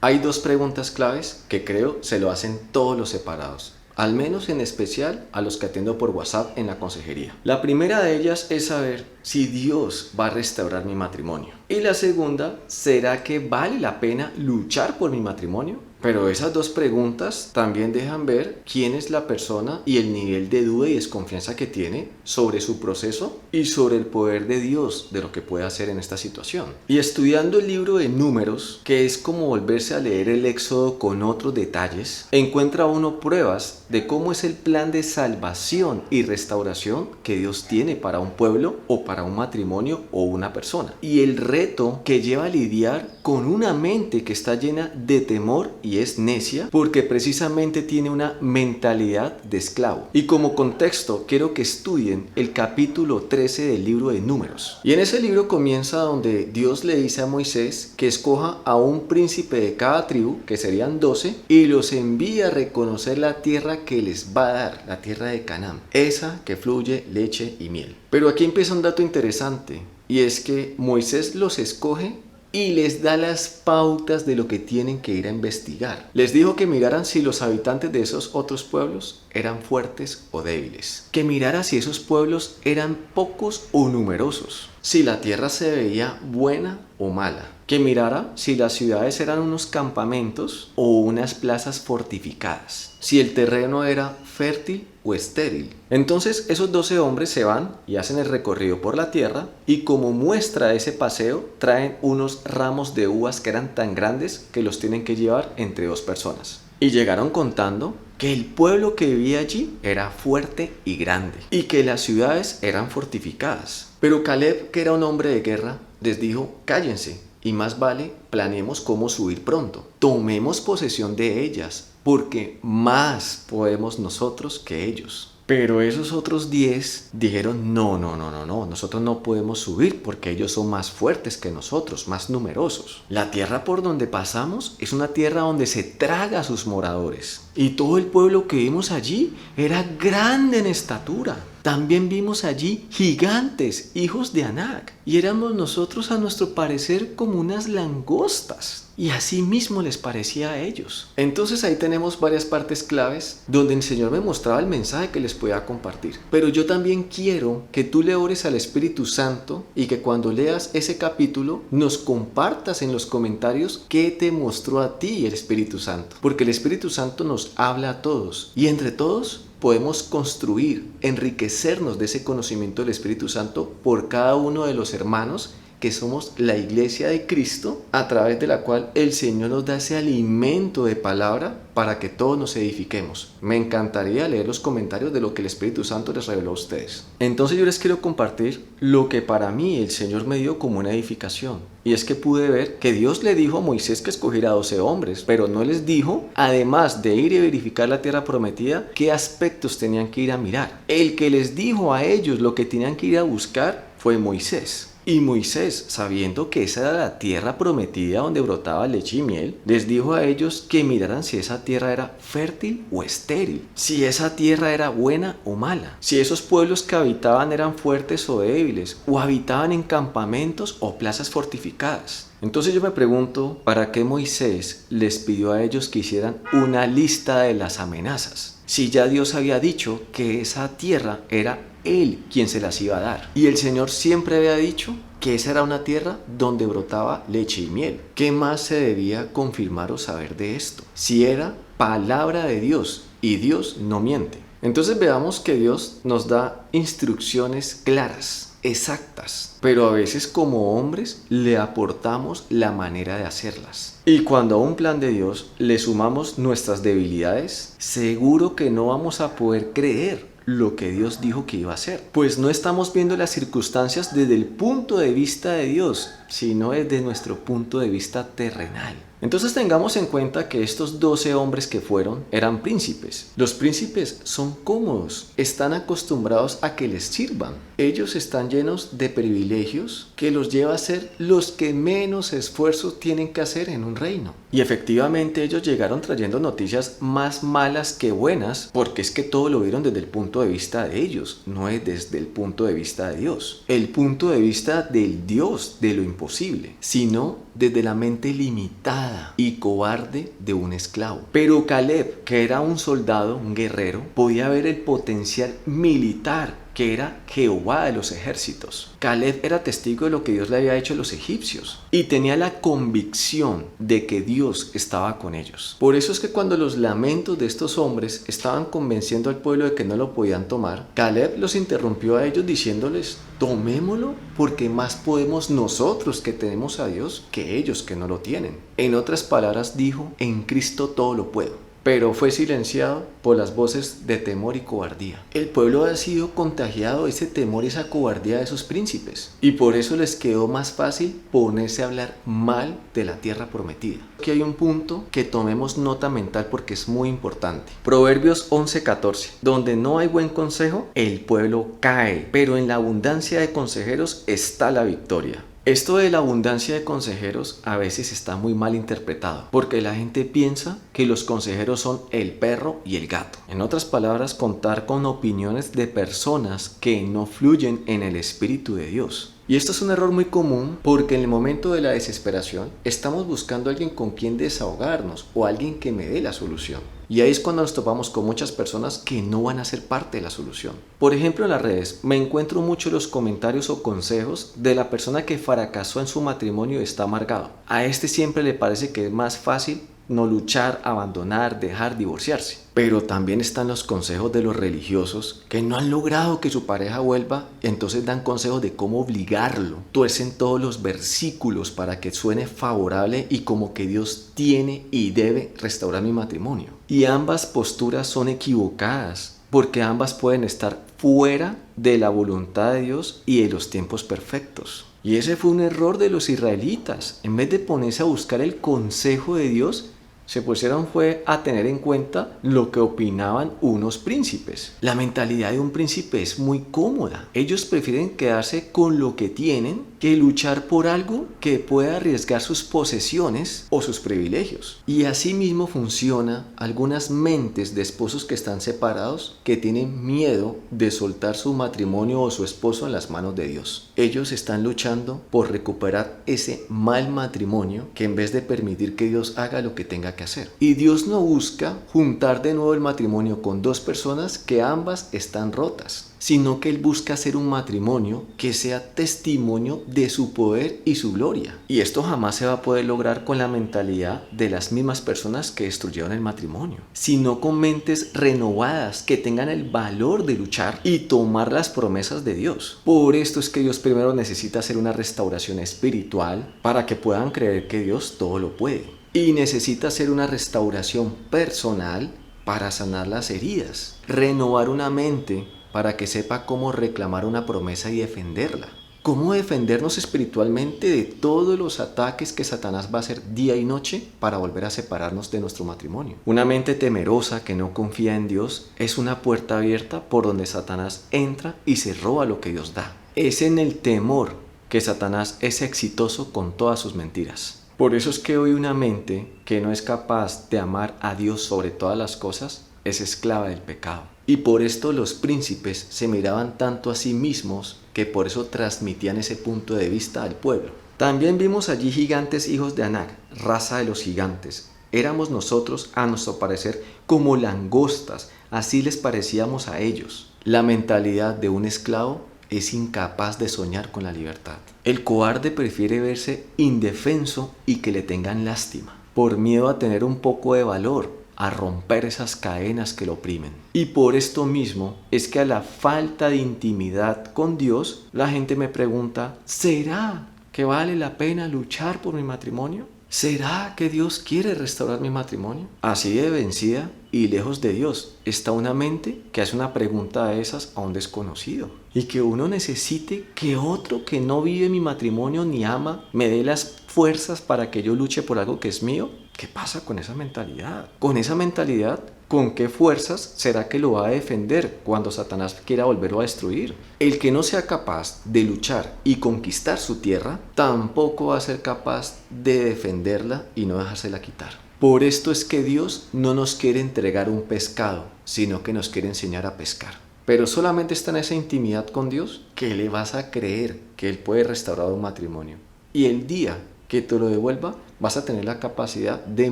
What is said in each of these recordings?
Hay dos preguntas claves que creo se lo hacen todos los separados, al menos en especial a los que atiendo por WhatsApp en la consejería. La primera de ellas es saber si Dios va a restaurar mi matrimonio. Y la segunda, ¿será que vale la pena luchar por mi matrimonio? Pero esas dos preguntas también dejan ver quién es la persona y el nivel de duda y desconfianza que tiene sobre su proceso y sobre el poder de Dios de lo que puede hacer en esta situación. Y estudiando el libro de Números, que es como volverse a leer el Éxodo con otros detalles, encuentra uno pruebas de cómo es el plan de salvación y restauración que Dios tiene para un pueblo o para un matrimonio o una persona. Y el reto que lleva a lidiar con una mente que está llena de temor y es necia porque precisamente tiene una mentalidad de esclavo. Y como contexto quiero que estudien el capítulo 13 del libro de Números. Y en ese libro comienza donde Dios le dice a Moisés que escoja a un príncipe de cada tribu, que serían 12, y los envía a reconocer la tierra que les va a dar, la tierra de Canaán, esa que fluye leche y miel. Pero aquí empieza un dato interesante, y es que Moisés los escoge y les da las pautas de lo que tienen que ir a investigar. Les dijo que miraran si los habitantes de esos otros pueblos eran fuertes o débiles, que mirara si esos pueblos eran pocos o numerosos, si la tierra se veía buena o mala, que mirara si las ciudades eran unos campamentos o unas plazas fortificadas, si el terreno era fértil o estéril. Entonces esos 12 hombres se van y hacen el recorrido por la tierra, y como muestra de ese paseo traen unos ramos de uvas que eran tan grandes que los tienen que llevar entre dos personas. Y llegaron contando que el pueblo que vivía allí era fuerte y grande, y que las ciudades eran fortificadas. Pero Caleb, que era un hombre de guerra, les dijo: cállense, y más vale planeemos cómo subir pronto. Tomemos posesión de ellas, porque más podemos nosotros que ellos. Pero esos otros 10 dijeron: no, nosotros no podemos subir porque ellos son más fuertes que nosotros, más numerosos. La tierra por donde pasamos es una tierra donde se traga a sus moradores. Y todo el pueblo que vimos allí era grande en estatura. También vimos allí gigantes, hijos de Anac, y éramos nosotros a nuestro parecer como unas langostas. Y así mismo les parecía a ellos. Entonces ahí tenemos varias partes claves donde el Señor me mostraba el mensaje que les podía compartir. Pero yo también quiero que tú le ores al Espíritu Santo y que cuando leas ese capítulo nos compartas en los comentarios qué te mostró a ti el Espíritu Santo. Porque el Espíritu Santo nos habla a todos, y entre todos podemos construir, enriquecernos de ese conocimiento del Espíritu Santo por cada uno de los hermanos que somos la iglesia de Cristo, a través de la cual el Señor nos da ese alimento de palabra para que todos nos edifiquemos. Me encantaría leer los comentarios de lo que el Espíritu Santo les reveló a ustedes. Entonces yo les quiero compartir lo que para mí el Señor me dio como una edificación. Y es que pude ver que Dios le dijo a Moisés que escogiera 12 hombres, pero no les dijo, además de ir y verificar la tierra prometida, qué aspectos tenían que ir a mirar. El que les dijo a ellos lo que tenían que ir a buscar fue Moisés. Y Moisés, sabiendo que esa era la tierra prometida donde brotaba leche y miel, les dijo a ellos que miraran si esa tierra era fértil o estéril, si esa tierra era buena o mala, si esos pueblos que habitaban eran fuertes o débiles, o habitaban en campamentos o plazas fortificadas. Entonces yo me pregunto, ¿para qué Moisés les pidió a ellos que hicieran una lista de las amenazas? Si ya Dios había dicho que esa tierra era Él quien se las iba a dar. Y el Señor siempre había dicho que esa era una tierra donde brotaba leche y miel. ¿Qué más se debía confirmar o saber de esto? Si era palabra de Dios, y Dios no miente. Entonces veamos que Dios nos da instrucciones claras, exactas, pero a veces como hombres le aportamos la manera de hacerlas. Y cuando a un plan de Dios le sumamos nuestras debilidades, seguro que no vamos a poder creer lo que Dios dijo que iba a hacer, pues no estamos viendo las circunstancias desde el punto de vista de Dios, sino desde nuestro punto de vista terrenal. Entonces tengamos en cuenta que estos 12 hombres que fueron eran príncipes. Los príncipes son cómodos, están acostumbrados a que les sirvan. Ellos están llenos de privilegios que los lleva a ser los que menos esfuerzo tienen que hacer en un reino. Y efectivamente ellos llegaron trayendo noticias más malas que buenas, porque es que todo lo vieron desde el punto de vista de ellos, no es desde el punto de vista de Dios. El punto de vista del Dios de lo imposible, sino desde la mente limitada y cobarde de un esclavo. Pero Caleb, que era un soldado, un guerrero, podía ver el potencial militar que era Jehová de los ejércitos. Caleb era testigo de lo que Dios le había hecho a los egipcios y tenía la convicción de que Dios estaba con ellos. Por eso es que cuando los lamentos de estos hombres estaban convenciendo al pueblo de que no lo podían tomar, Caleb los interrumpió a ellos diciéndoles: tomémoslo, porque más podemos nosotros que tenemos a Dios que ellos que no lo tienen. En otras palabras dijo: en Cristo todo lo puedo. Pero fue silenciado por las voces de temor y cobardía. El pueblo ha sido contagiado de ese temor y esa cobardía de sus príncipes, y por eso les quedó más fácil ponerse a hablar mal de la tierra prometida. Aquí hay un punto que tomemos nota mental porque es muy importante. Proverbios 11:14: donde no hay buen consejo, el pueblo cae, pero en la abundancia de consejeros está la victoria. Esto de la abundancia de consejeros a veces está muy mal interpretado, porque la gente piensa que los consejeros son el perro y el gato. En otras palabras, contar con opiniones de personas que no fluyen en el Espíritu de Dios. Y esto es un error muy común porque en el momento de la desesperación estamos buscando a alguien con quien desahogarnos o alguien que me dé la solución. Y ahí es cuando nos topamos con muchas personas que no van a ser parte de la solución. Por ejemplo, en las redes me encuentro mucho los comentarios o consejos de la persona que fracasó en su matrimonio y está amargado. A este siempre le parece que es más fácil no luchar, abandonar, dejar, divorciarse. Pero también están los consejos de los religiosos que no han logrado que su pareja vuelva, entonces dan consejos de cómo obligarlo. Tuercen todos los versículos para que suene favorable y como que Dios tiene y debe restaurar mi matrimonio. Y ambas posturas son equivocadas, porque ambas pueden estar fuera de la voluntad de Dios y de los tiempos perfectos. Y ese fue un error de los israelitas. En vez de ponerse a buscar el consejo de Dios, se pusieron fue a tener en cuenta lo que opinaban unos príncipes. La mentalidad de un príncipe es muy cómoda. Ellos prefieren quedarse con lo que tienen que luchar por algo que pueda arriesgar sus posesiones o sus privilegios. Y así mismo funciona algunas mentes de esposos que están separados, que tienen miedo de soltar su matrimonio o su esposo en las manos de Dios. Ellos están luchando por recuperar ese mal matrimonio que en vez de permitir que Dios haga lo que tenga que hacer. Y Dios no busca juntar de nuevo el matrimonio con dos personas que ambas están rotas, sino que Él busca hacer un matrimonio que sea testimonio de su poder y su gloria. Y esto jamás se va a poder lograr con la mentalidad de las mismas personas que destruyeron el matrimonio, sino con mentes renovadas que tengan el valor de luchar y tomar las promesas de Dios. Por esto es que Dios primero necesita hacer una restauración espiritual para que puedan creer que Dios todo lo puede. Y necesita hacer una restauración personal para sanar las heridas, renovar una mente para que sepa cómo reclamar una promesa y defenderla. Cómo defendernos espiritualmente de todos los ataques que Satanás va a hacer día y noche para volver a separarnos de nuestro matrimonio. Una mente temerosa que no confía en Dios es una puerta abierta por donde Satanás entra y se roba lo que Dios da. Es en el temor que Satanás es exitoso con todas sus mentiras. Por eso es que hoy una mente que no es capaz de amar a Dios sobre todas las cosas es esclava del pecado. Y por esto los príncipes se miraban tanto a sí mismos que por eso transmitían ese punto de vista al pueblo. También vimos allí gigantes hijos de Anak, raza de los gigantes. Éramos nosotros, a nuestro parecer, como langostas, así les parecíamos a ellos. La mentalidad de un esclavo es incapaz de soñar con la libertad. El cobarde prefiere verse indefenso y que le tengan lástima, por miedo a tener un poco de valor, a romper esas cadenas que lo oprimen. Y por esto mismo es que a la falta de intimidad con Dios, la gente me pregunta: ¿será que vale la pena luchar por mi matrimonio? ¿Será que Dios quiere restaurar mi matrimonio? Así de vencida y lejos de Dios está una mente que hace una pregunta de esas a un desconocido. Y que uno necesite que otro que no vive mi matrimonio ni ama me dé las fuerzas para que yo luche por algo que es mío. ¿Qué pasa con esa mentalidad? Con esa mentalidad, ¿con qué fuerzas será que lo va a defender cuando Satanás quiera volverlo a destruir? El que no sea capaz de luchar y conquistar su tierra, tampoco va a ser capaz de defenderla y no dejársela quitar. Por esto es que Dios no nos quiere entregar un pescado, sino que nos quiere enseñar a pescar. Pero solamente está en esa intimidad con Dios que le vas a creer que Él puede restaurar un matrimonio. Y el día que te lo devuelva, vas a tener la capacidad de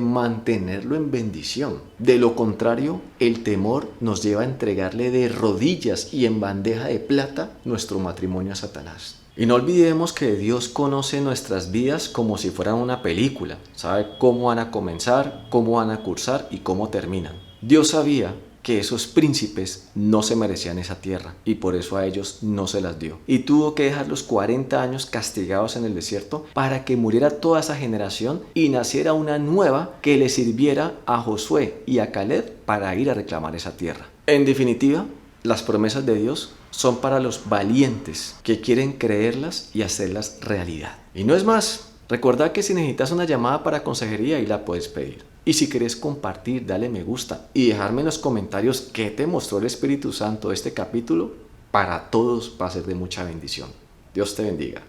mantenerlo en bendición. De lo contrario, el temor nos lleva a entregarle de rodillas y en bandeja de plata nuestro matrimonio a Satanás. Y no olvidemos que Dios conoce nuestras vidas como si fueran una película. Sabe cómo van a comenzar, cómo van a cursar y cómo terminan. Dios sabía que esos príncipes no se merecían esa tierra y por eso a ellos no se las dio. Y tuvo que dejar los 40 años castigados en el desierto para que muriera toda esa generación y naciera una nueva que le sirviera a Josué y a Caleb para ir a reclamar esa tierra. En definitiva, las promesas de Dios son para los valientes que quieren creerlas y hacerlas realidad. Y no es más. Recuerda que si necesitas una llamada para consejería, ahí la puedes pedir. Y si quieres compartir, dale me gusta y dejarme en los comentarios qué te mostró el Espíritu Santo de este capítulo. Para todos va a ser de mucha bendición. Dios te bendiga.